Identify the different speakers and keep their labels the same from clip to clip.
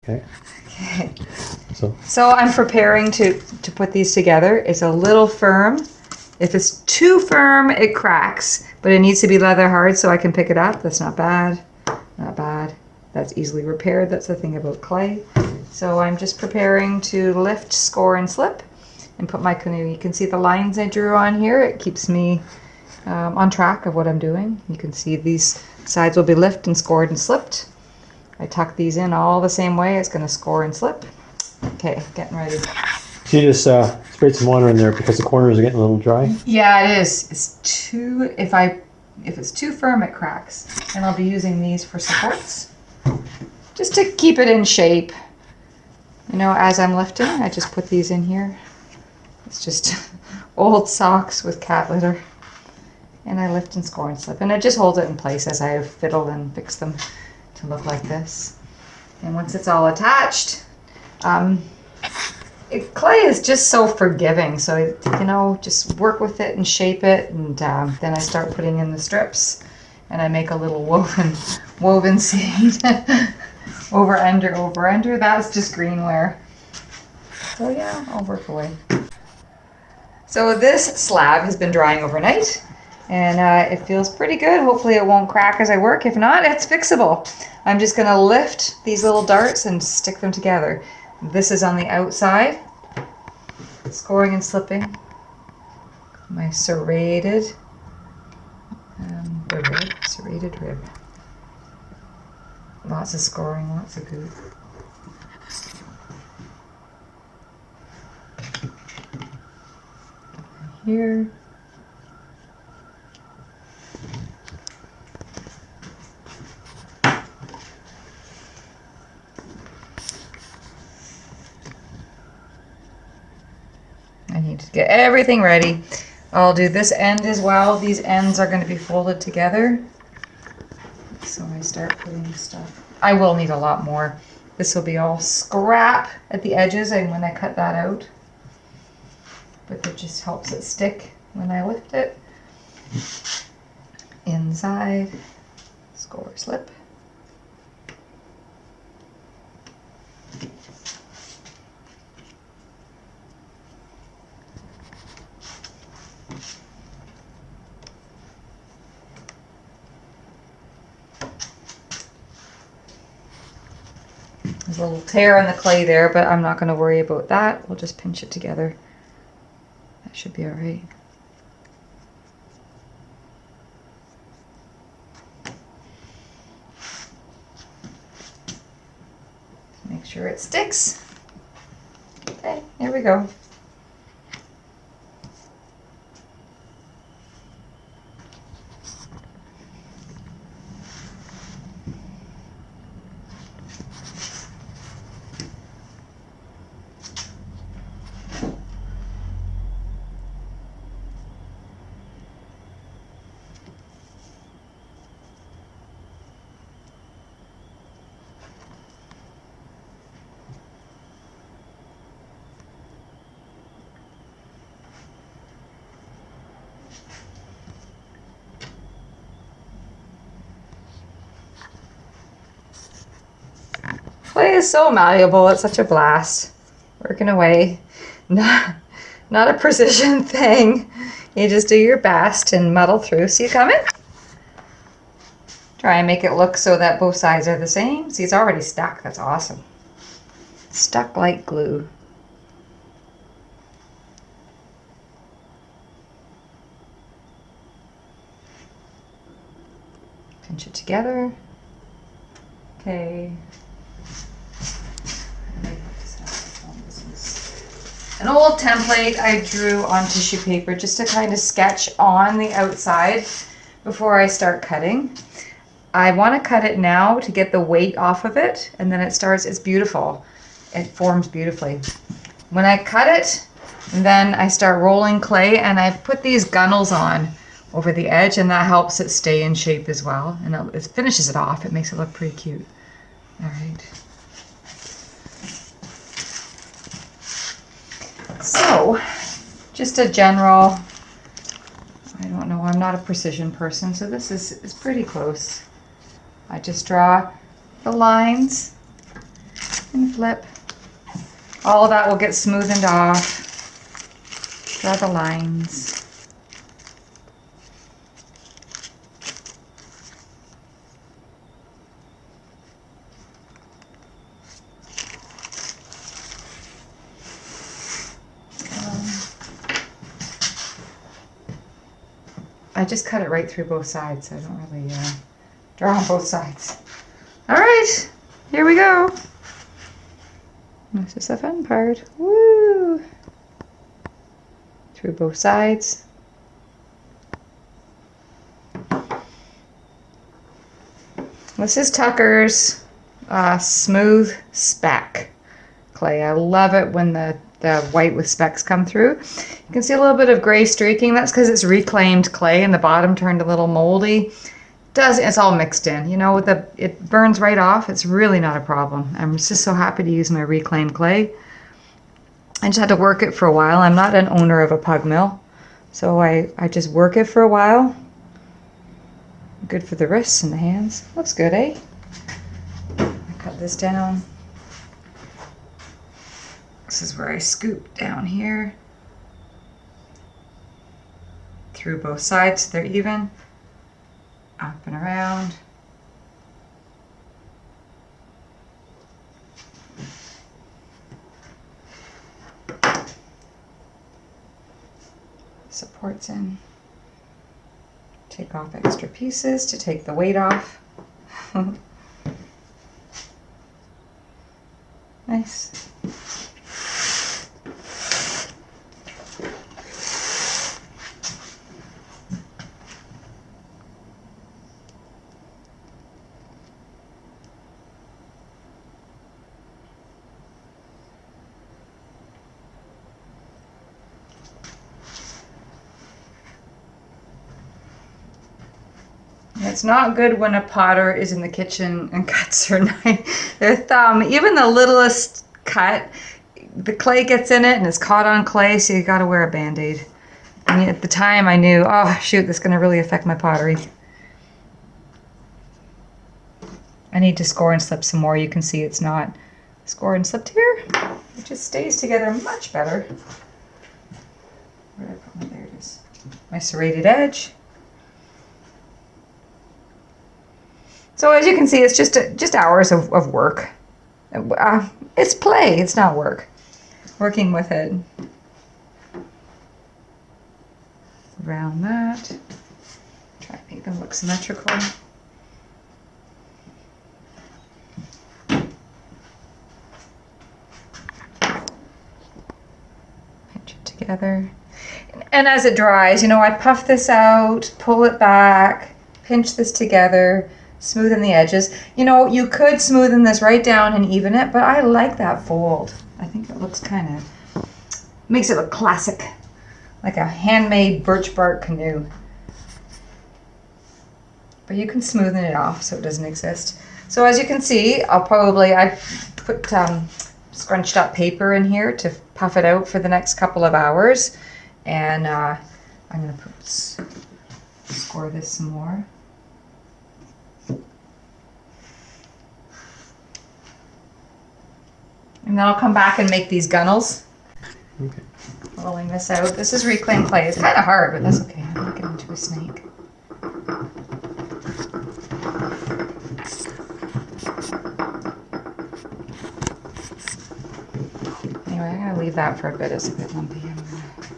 Speaker 1: Okay.
Speaker 2: Okay.
Speaker 1: So
Speaker 2: I'm preparing to put these together. It's a little firm. If it's too firm, it cracks, but it needs to be leather hard so I can pick it up. That's not bad. Not bad. That's easily repaired. That's the thing about clay. So I'm just preparing to lift, score, and slip and put my canoe. You can see the lines I drew on here. It keeps me on track of what I'm doing. You can see these sides will be lifted and scored and slipped. I tuck these in all the same way. It's going to score and slip. Okay, getting ready.
Speaker 1: So you just sprayed some water in there because the corners are getting a little dry?
Speaker 2: Yeah, it is. It's too, if it's too firm, it cracks. And I'll be using these for supports. Just to keep it in shape. You know, as I'm lifting, I just put these in here. It's just old socks with cat litter. And I lift and score and slip. And it just holds it in place as I fiddle and fix them to look like this. And once it's all attached, clay is just so forgiving. So, you know, just work with it and shape it. And then I start putting in the strips. And I make a little woven seed. Over, under. That's just greenware. So yeah, I'll work away. So this slab has been drying overnight. And it feels pretty good. Hopefully it won't crack as I work. If not, it's fixable. I'm just going to lift these little darts and stick them together. This is on the outside. Scoring and slipping. My serrated rib. Lots of scoring, lots of good. Here. I need to get everything ready. I'll do this end as well. These ends are going to be folded together. So I start putting stuff. I will need a lot more. This will be all scrap at the edges and when I cut that out. But it just helps it stick when I lift it. Inside, score, slip. There's a little tear in the clay there, but I'm not going to worry about that. We'll just pinch it together. That should be all right. Make sure it sticks. Okay, here we go. Clay is so malleable. It's such a blast. Working away. Not a precision thing. You just do your best and muddle through. See it coming? Try and make it look so that both sides are the same. See, it's already stuck. That's awesome. Stuck like glue. Pinch it together. Okay. An old template I drew on tissue paper just to kind of sketch on the outside before I start cutting. I want to cut it now to get the weight off of it, and then it's beautiful. It forms beautifully. When I cut it, then I start rolling clay, and I put these gunnels on over the edge, and that helps it stay in shape as well. And it finishes it off. It makes it look pretty cute. All right. So, just a general, I don't know, I'm not a precision person, so this is pretty close. I just draw the lines and flip. All of that will get smoothened off. Draw the lines. I just cut it right through both sides, so I don't really draw on both sides. All right, here we go. This is the fun part. Woo! Through both sides. This is Tucker's smooth speck clay. I love it when the white with specks come through. You can see a little bit of gray streaking. That's because it's reclaimed clay and the bottom turned a little moldy. It's all mixed in. You know, it burns right off. It's really not a problem. I'm just so happy to use my reclaimed clay. I just had to work it for a while. I'm not an owner of a pug mill, so I just work it for a while. Good for the wrists and the hands. Looks good, eh? I cut this down. This is where I scoop down here through both sides so they're even, up and around. Supports in. Take off extra pieces to take the weight off. Nice. It's not good when a potter is in the kitchen and cuts their thumb. Even the littlest cut, the clay gets in it and it's caught on clay, so you gotta wear a Band-Aid. And at the time I knew, oh shoot, this is gonna really affect my pottery. I need to score and slip some more. You can see it's not score and slipped here. It just stays together much better. Where did I put my, there it is. My serrated edge. So as you can see, it's just hours of work. It's play, it's not work. Working with it. Around that. Try to make them look symmetrical. Pinch it together. And as it dries, you know, I puff this out, pull it back, pinch this together. Smoothen the edges. You know, you could smoothen this right down and even it, but I like that fold. I think it looks kind of, makes it look classic, like a handmade birch bark canoe. But you can smoothen it off so it doesn't exist. So as you can see, I put scrunched up paper in here to puff it out for the next couple of hours. And I'm going to score this some more. And then I'll come back and make these gunnels.
Speaker 1: Okay.
Speaker 2: Rolling this out. This is reclaimed clay. It's kind of hard, but that's okay. I'm not getting into a snake. Anyway, I'm going to leave that for a bit. It's a bit lumpy. I'm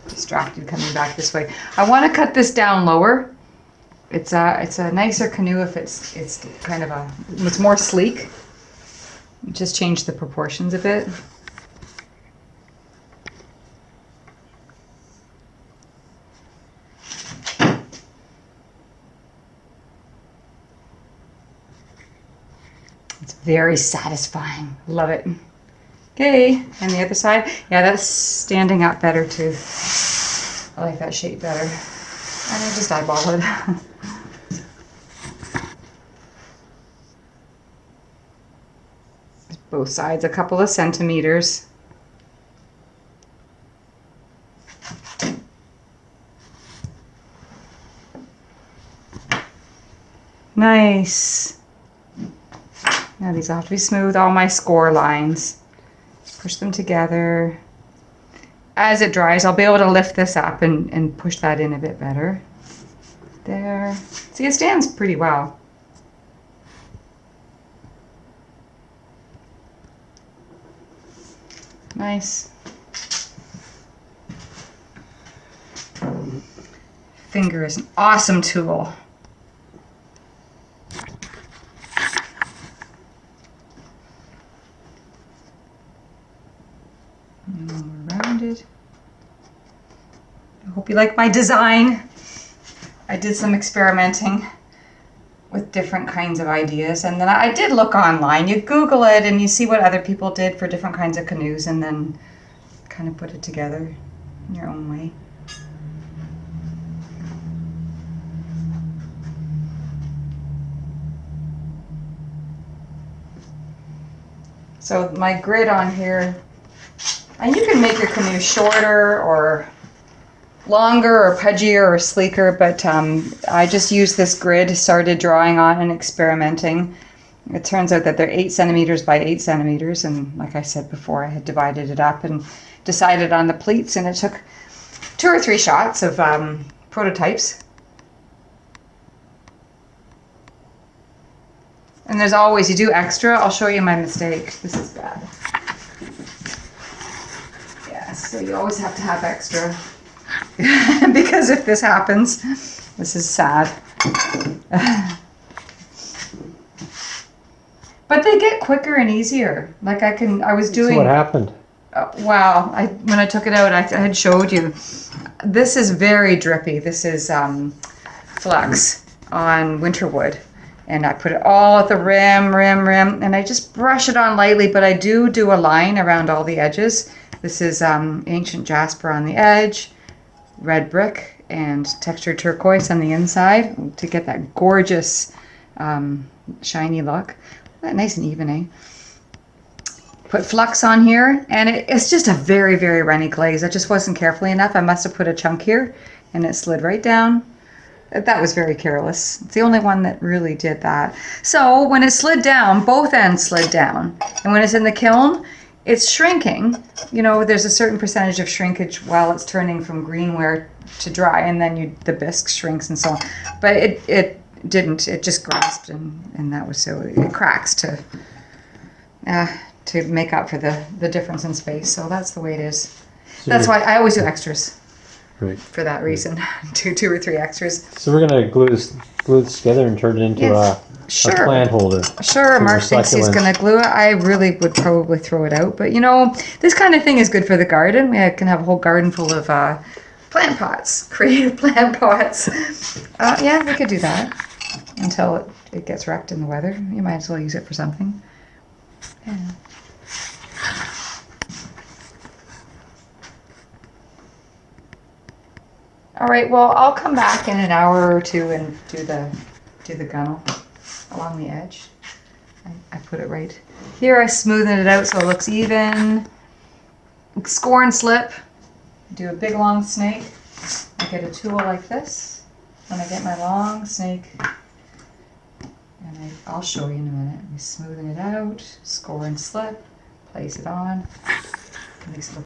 Speaker 2: distracted coming back this way. I want to cut this down lower. It's a nicer canoe if it's kind of it's more sleek. Just change the proportions a bit. It's very satisfying. Love it. Okay, and the other side. Yeah, that's standing up better too. I like that shape better. And I just eyeball it. Both sides a couple of centimeters. Nice. Now these all have to be smooth, all my score lines. Push them together. As it dries, I'll be able to lift this up and push that in a bit better. There. See, it stands pretty well. Nice. Finger is an awesome tool. And we're rounded. I hope you like my design. I did some experimenting with different kinds of ideas, and then I did look online. You Google it and you see what other people did for different kinds of canoes and then kind of put it together in your own way. So my grid on here, and you can make your canoe shorter or longer or pudgier or sleeker, but I just used this grid, started drawing on and experimenting. It turns out that they're 8 centimeters by 8 centimeters, and like I said before, I had divided it up and decided on the pleats, and it took 2 or 3 shots of prototypes. And there's always, you do extra, I'll show you my mistake. This is bad. Yeah, so you always have to have extra. Because if this happens, this is sad. But they get quicker and easier. Like I was doing.
Speaker 1: So what happened?
Speaker 2: Wow, when I took it out, I had showed you. This is very drippy. This is flux on winter wood. And I put it all at the rim, and I just brush it on lightly, but I do a line around all the edges. This is ancient jasper on the edge, red brick, and textured turquoise on the inside to get that gorgeous shiny look. That nice and even, eh? Put flux on here, and it's just a very, very runny glaze. I just wasn't carefully enough. I must have put a chunk here, and it slid right down. That was very careless. It's the only one that really did that. So when it slid down, both ends slid down. And when it's in the kiln, it's shrinking. You know, there's a certain percentage of shrinkage while it's turning from greenware to dry, and then the bisque shrinks and so on. But it didn't. It just grasped, and that was so it cracks to make up for the difference in space. So that's the way it is.
Speaker 1: So
Speaker 2: that's why I always do extras.
Speaker 1: Right.
Speaker 2: For that reason, two or three extras.
Speaker 1: So we're gonna glue this together and turn it into a plant holder.
Speaker 2: Sure, Mark thinks he's gonna glue it. I really would probably throw it out, but you know, this kind of thing is good for the garden. We can have a whole garden full of plant pots, creative plant pots. Yeah, we could do that until it gets wrecked in the weather. You might as well use it for something. Yeah. All right, well, I'll come back in an hour or two and do the gunnel along the edge. I put it right here. I smoothen it out so it looks even. Score and slip. Do a big long snake. I get a tool like this when I get my long snake. And I'll show you in a minute. We smoothen it out, score and slip, place it on. At least